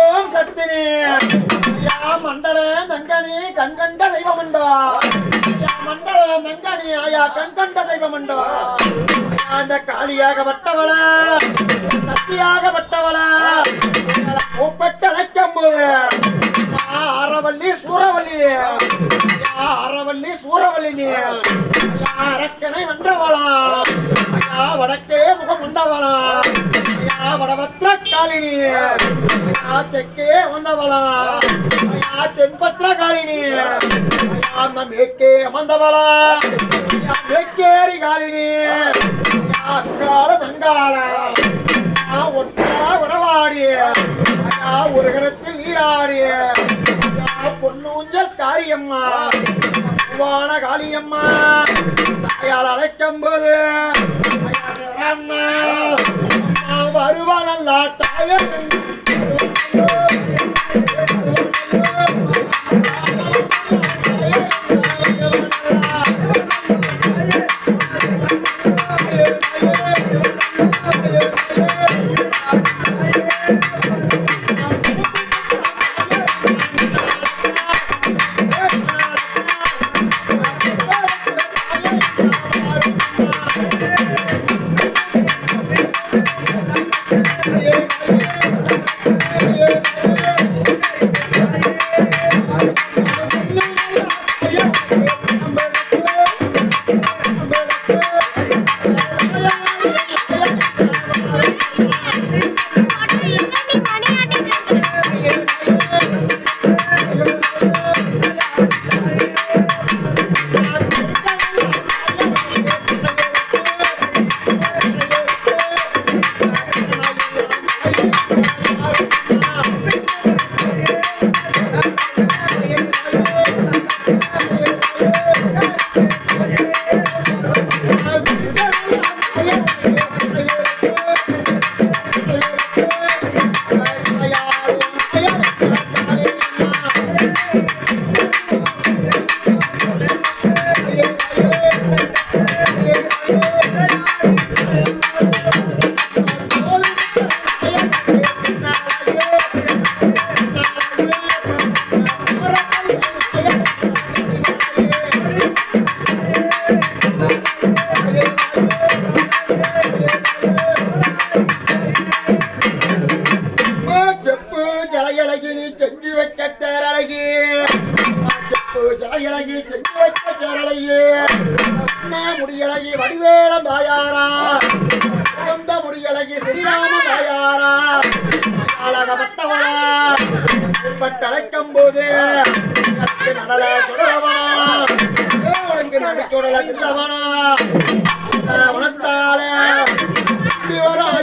ஓம் சத்தினி மண்டல தங்கனி கண்கண்ட தெய்வமண்டா மண்டல தங்கனி ஆயா கண்கண்ட தெய்வமண்டா அந்த காளியாகப்பட்டவள சக்தியாகப்பட்டவள கூப்பிட்டு அழைக்கும் போது அறவள்ளி சூறவள்ளி அறவள்ளி சூறவள்ளி நீ அரக்கனை வென்றவளா வடக்கே முகம் கொண்டவளா வடபத்திர காலினி தெற்கே வந்தவளா தென்பத்திர காலினி மேற்கே அமர்ந்தவளா மேச்சேரி காலினி அக்கால வெங்கால ஒற்றா உறவாடி ஒரு கரத்தில் நீராடி பொன்னூஞ்சல் காரியம்மா வான காளியம்மா தாயால் அழைக்கும் போது வருவானல்ல தாயம் செஞ்சு வச்ச தேரழகி ஜலகிழகி செஞ்சு வச்ச தேரழகி முடியழகி வடிவேலம் தாயாரா சொந்த முடியழகி ஸ்ரீராம தாயாரா அழகப்பட்டவளா பட்டழைக்கும் போது நடல தொடரவனா உனக்கு நடிச்சுடல தில்லவனா உனத்தால வர